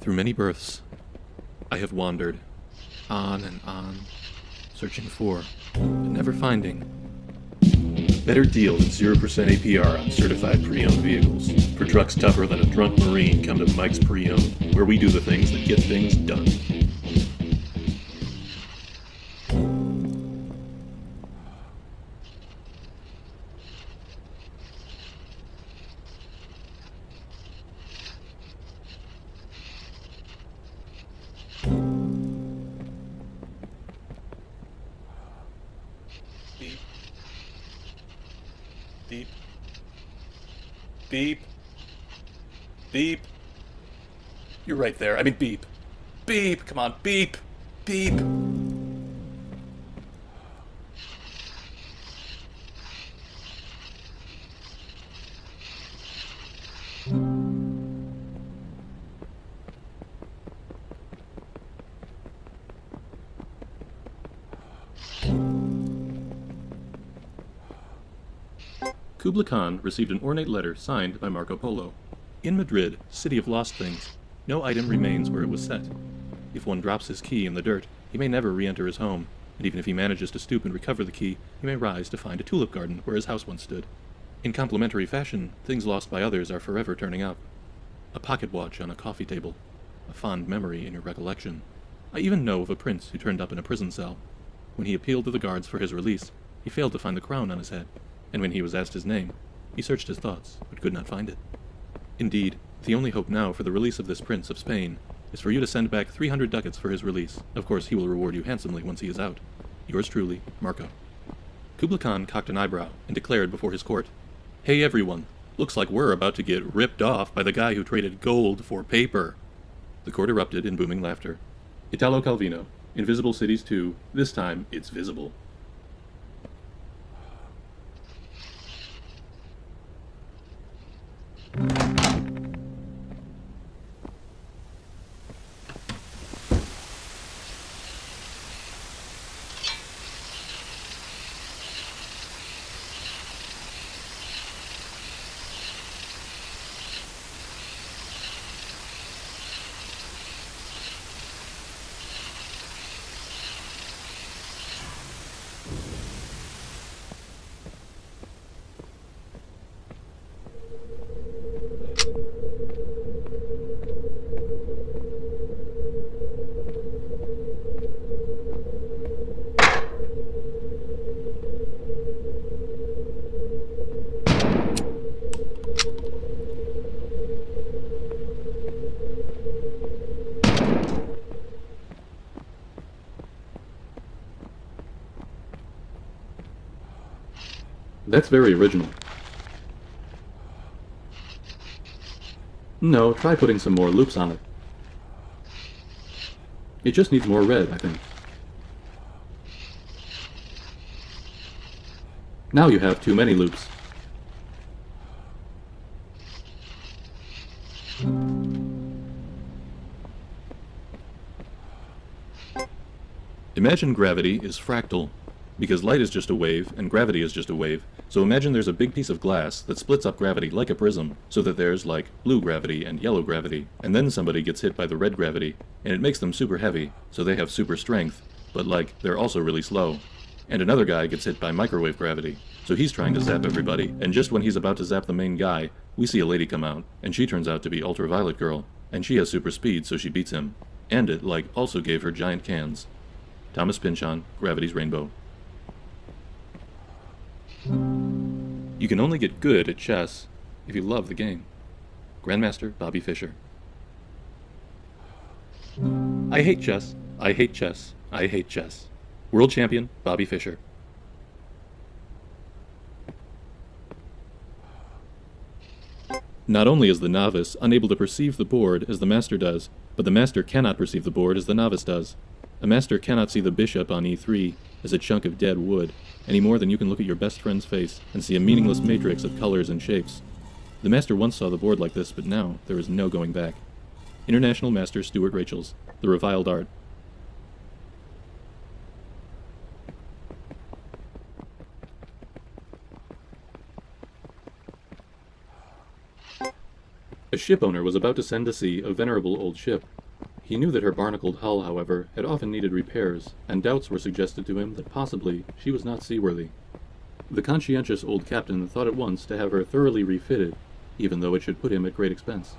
Through many births, I have wandered, on and on, searching for, but never finding, better deal than 0% APR on certified pre-owned vehicles. For trucks tougher than a drunk Marine, come to Mike's Pre-Owned, where we do the things that get things done. Beep. Beep. Beep. Beep. You're right there. I mean, beep. Beep. Come on, beep. Beep. Kubla Khan received an ornate letter signed by Marco Polo. In Madrid, city of lost things, no item remains where it was set. If one drops his key in the dirt, he may never re-enter his home, and even if he manages to stoop and recover the key, he may rise to find a tulip garden where his house once stood. In complementary fashion, things lost by others are forever turning up. A pocket watch on a coffee table, a fond memory in your recollection. I even know of a prince who turned up in a prison cell. When he appealed to the guards for his release, he failed to find the crown on his head, and when he was asked his name, he searched his thoughts, but could not find it. Indeed, the only hope now for the release of this prince of Spain is for you to send back 300 ducats for his release. Of course, he will reward you handsomely once he is out. Yours truly, Marco. Kubla Khan cocked an eyebrow and declared before his court, "Hey everyone, looks like we're about to get ripped off by the guy who traded gold for paper." The court erupted in booming laughter. Italo Calvino, Invisible Cities 2, this time it's visible. That's very original. No, try putting some more loops on it. It just needs more red, I think. Now you have too many loops. Imagine gravity is fractal, because light is just a wave and gravity is just a wave. So imagine there's a big piece of glass that splits up gravity like a prism, so that there's like blue gravity and yellow gravity, and then somebody gets hit by the red gravity, and it makes them super heavy, so they have super strength, but like they're also really slow. And another guy gets hit by microwave gravity, so he's trying to zap everybody, and just when he's about to zap the main guy, we see a lady come out, and she turns out to be Ultraviolet Girl, and she has super speed, so she beats him. And it, like, also gave her giant cans. Thomas Pynchon, Gravity's Rainbow. You can only get good at chess if you love the game. Grandmaster Bobby Fischer. I hate chess. I hate chess. I hate chess. World Champion Bobby Fischer. Not only is the novice unable to perceive the board as the master does, but the master cannot perceive the board as the novice does. A master cannot see the bishop on e3 as a chunk of dead wood, any more than you can look at your best friend's face and see a meaningless matrix of colors and shapes. The master once saw the board like this, but now there is no going back. International Master Stuart Rachel's The Reviled Art. A shipowner was about to send to sea a venerable old ship. He knew that her barnacled hull, however, had often needed repairs, and doubts were suggested to him that possibly she was not seaworthy. The conscientious old captain thought at once to have her thoroughly refitted, even though it should put him at great expense.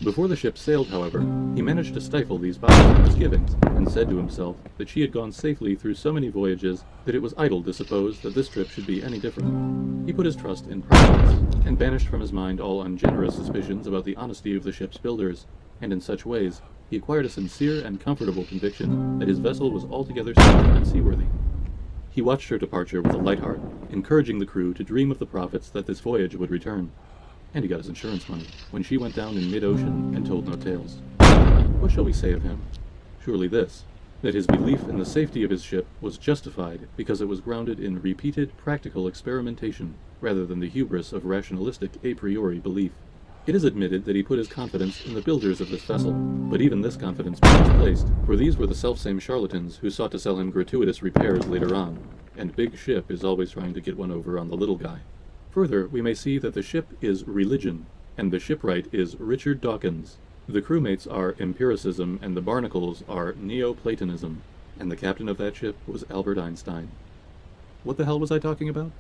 Before the ship sailed, however, he managed to stifle these bowels of misgivings, and said to himself that she had gone safely through so many voyages that it was idle to suppose that this trip should be any different. He put his trust in Providence, and banished from his mind all ungenerous suspicions about the honesty of the ship's builders, and in such ways he acquired a sincere and comfortable conviction that his vessel was altogether safe and seaworthy. He watched her departure with a light heart, encouraging the crew to dream of the profits that this voyage would return. And he got his insurance money when she went down in mid-ocean and told no tales. What shall we say of him? Surely this, that his belief in the safety of his ship was justified because it was grounded in repeated practical experimentation rather than the hubris of rationalistic a priori belief. It is admitted that he put his confidence in the builders of this vessel, but even this confidence was misplaced, for these were the selfsame charlatans who sought to sell him gratuitous repairs later on, and Big Ship is always trying to get one over on the little guy. Further, we may see that the ship is religion, and the shipwright is Richard Dawkins. The crewmates are empiricism, and the barnacles are Neoplatonism, and the captain of that ship was Albert Einstein. What the hell was I talking about?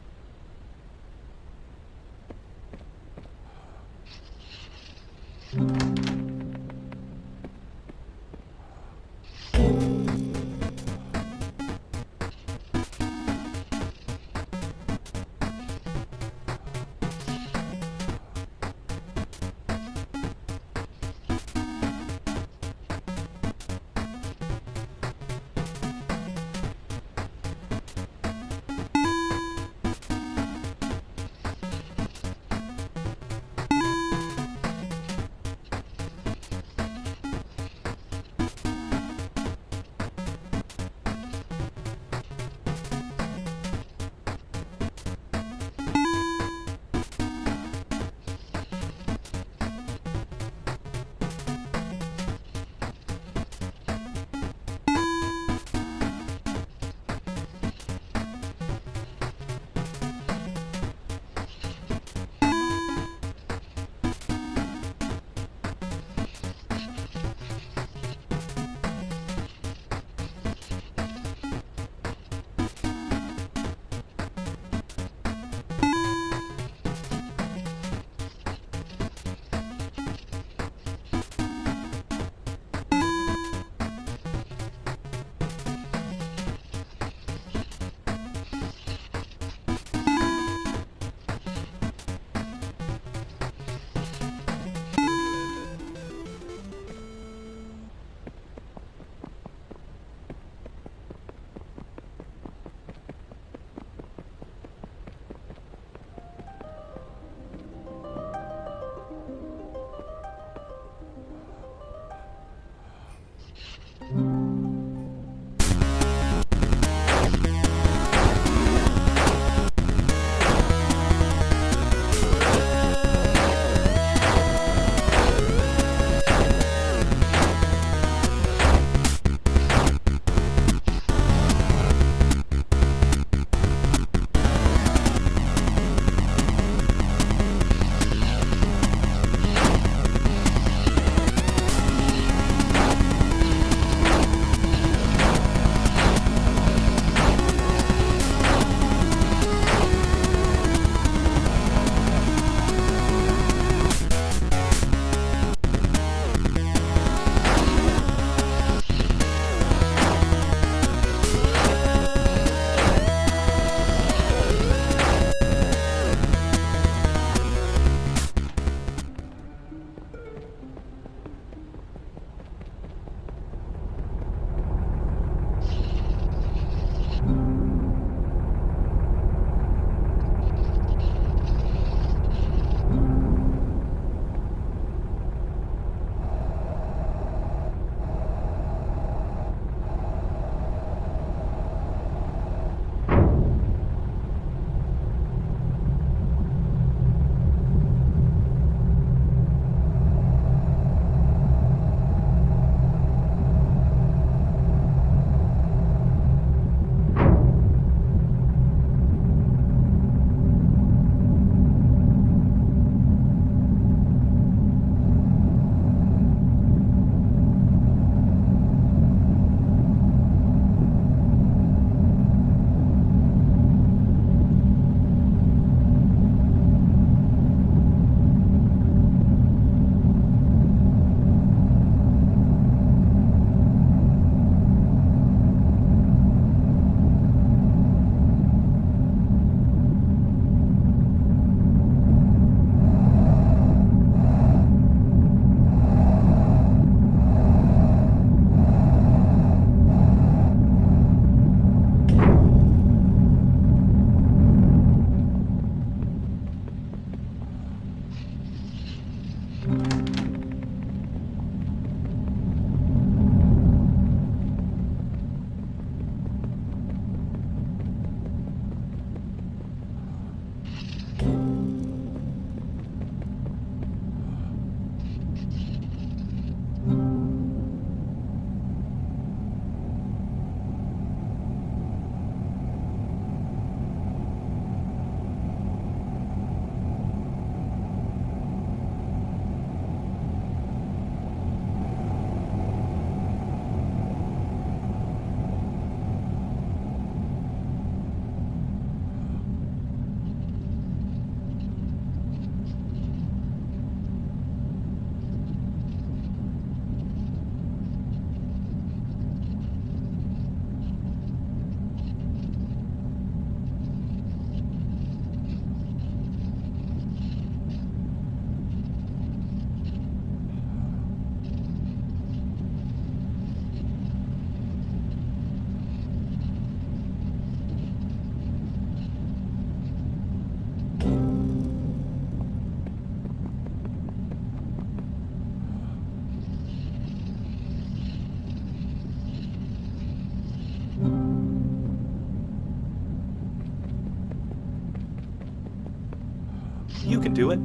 You can do it.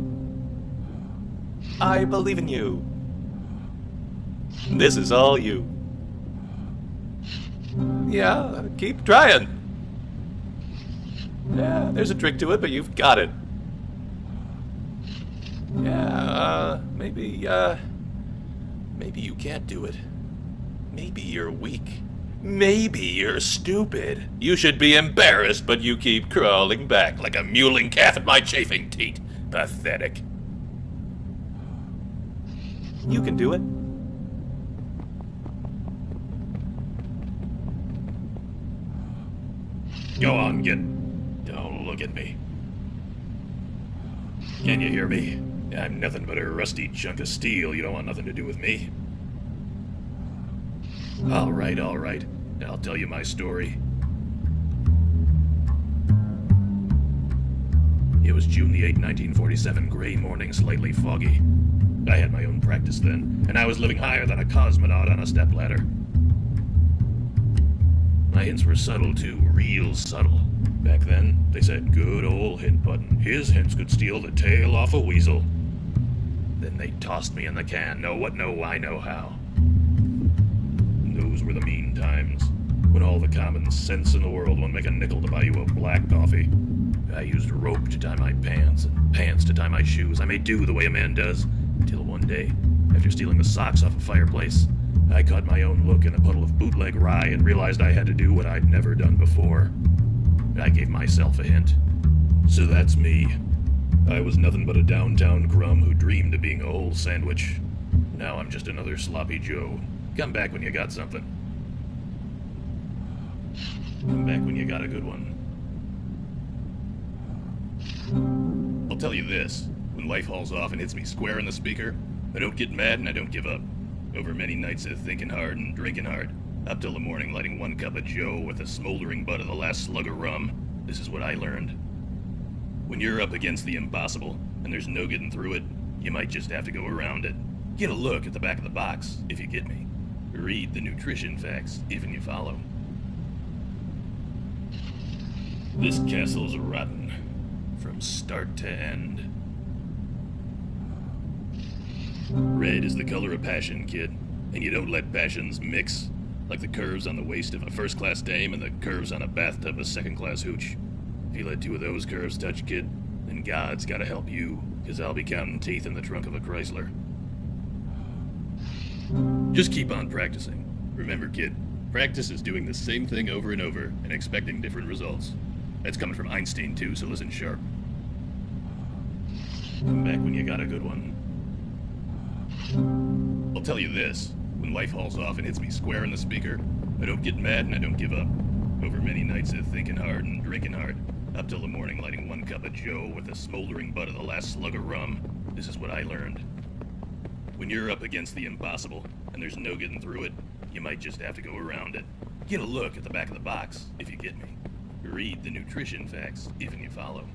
I believe in you. This is all you. Yeah, keep trying. Yeah, there's a trick to it, but you've got it. Yeah, maybe you can't do it. Maybe you're weak. Maybe you're stupid. You should be embarrassed, but you keep crawling back like a mewling calf at my chafing teat. Pathetic. You can do it. Go on, kid. Don't look at me. Can you hear me? I'm nothing but a rusty chunk of steel. You don't want nothing to do with me. All right. I'll tell you my story. It was June the 8th, 1947, gray morning, slightly foggy. I had my own practice then, and I was living higher than a cosmonaut on a stepladder. My hints were subtle, too, real subtle. Back then, they said, good old hint button. His hints could steal the tail off a weasel. Then they tossed me in the can. Know what, know why, know how. Those were the mean times, when all the common sense in the world won't make a nickel to buy you a black coffee. I used rope to tie my pants, and pants to tie my shoes. I made do the way a man does, until one day, after stealing the socks off a fireplace, I caught my own look in a puddle of bootleg rye and realized I had to do what I'd never done before. I gave myself a hint. So that's me. I was nothing but a downtown crumb who dreamed of being a whole sandwich. Now I'm just another sloppy Joe. Come back when you got something. Come back when you got a good one. I'll tell you this. When life hauls off and hits me square in the speaker, I don't get mad and I don't give up. Over many nights of thinking hard and drinking hard, up till the morning lighting one cup of Joe with the smoldering butt of the last slug of rum, this is what I learned. When you're up against the impossible, and there's no getting through it, you might just have to go around it. Get a look at the back of the box, if you get me. Read the nutrition facts, if you follow. This castle's rotten, from start to end. Red is the color of passion, kid, and you don't let passions mix, like the curves on the waist of a first-class dame and the curves on a bathtub of second-class hooch. If you let two of those curves touch, kid, then God's gotta help you, 'cause I'll be counting teeth in the trunk of a Chrysler. Just keep on practicing. Remember, kid, practice is doing the same thing over and over and expecting different results. That's coming from Einstein, too, so listen sharp. Come back when you got a good one. I'll tell you this. When life hauls off and hits me square in the speaker, I don't get mad and I don't give up. Over many nights of thinking hard and drinking hard, up till the morning lighting one cup of Joe with the smoldering butt of the last slug of rum, this is what I learned. When you're up against the impossible, and there's no getting through it, you might just have to go around it. Get a look at the back of the box, if you get me. Read the nutrition facts, if you follow.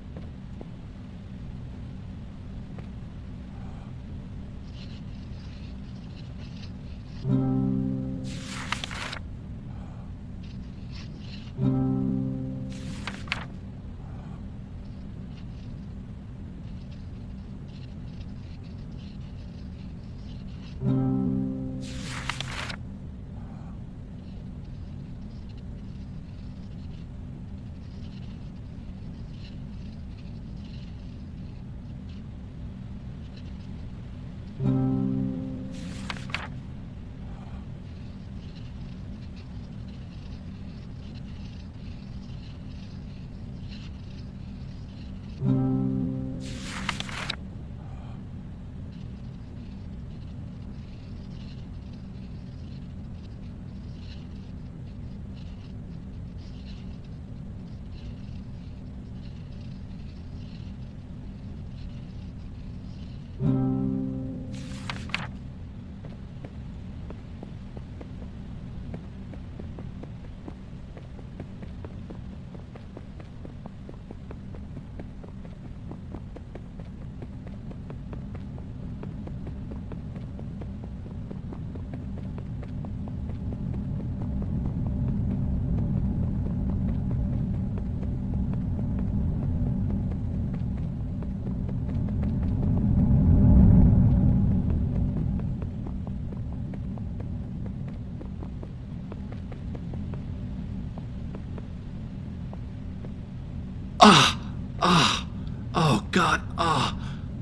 Ah! Oh, God! Ah!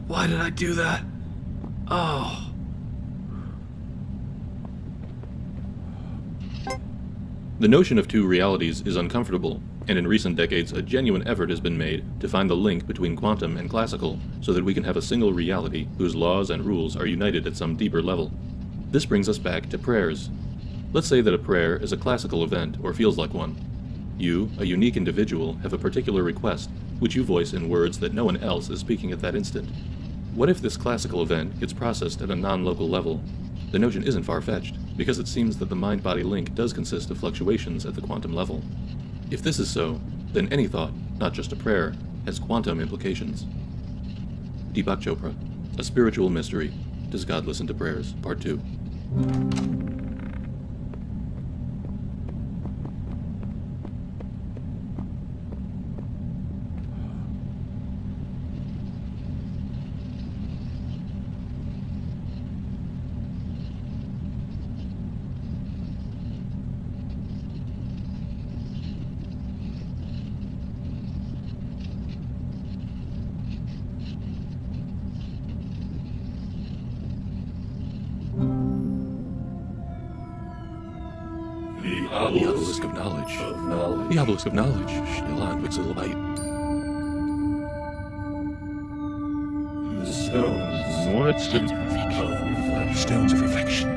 Why did I do that? Oh. The notion of two realities is uncomfortable, and in recent decades a genuine effort has been made to find the link between quantum and classical so that we can have a single reality whose laws and rules are united at some deeper level. This brings us back to prayers. Let's say that a prayer is a classical event or feels like one. You, a unique individual, have a particular request, which you voice in words that no one else is speaking at that instant. What if this classical event gets processed at a non-local level? The notion isn't far-fetched, because it seems that the mind-body link does consist of fluctuations at the quantum level. If this is so, then any thought, not just a prayer, has quantum implications. Deepak Chopra, A Spiritual Mystery. Does God Listen to Prayers? Part 2. The obelisk of knowledge. The obelisk of knowledge. Still on pixel light. The stones. What's the Stones of reflection.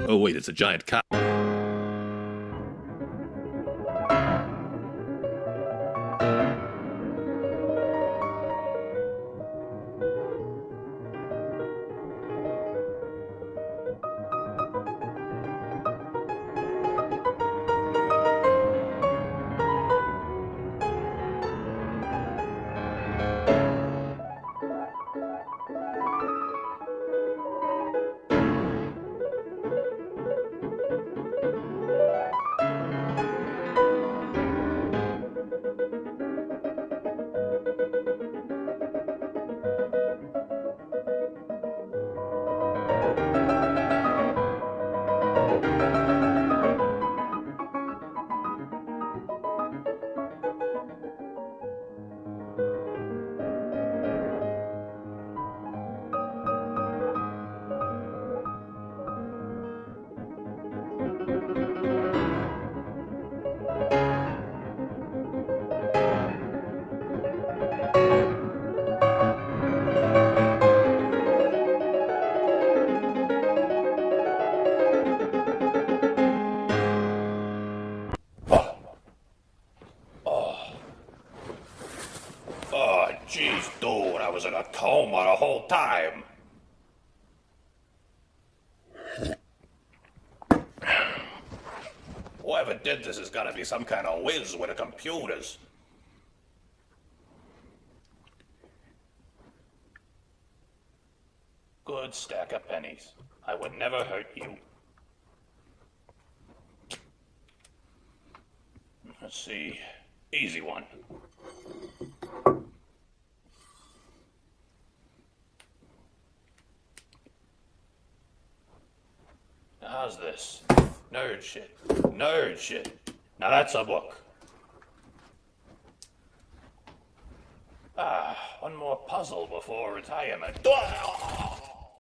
Oh wait, it's a giant cow. Oh, jeez, dude, I was in a coma the whole time. Whoever did this has got to be some kind of whiz with the computers. Good stack of pennies. I would never hurt you. Let's see. Easy one. Now, how's this? Nerd shit. Nerd shit. Now that's a book. Ah, one more puzzle before retirement.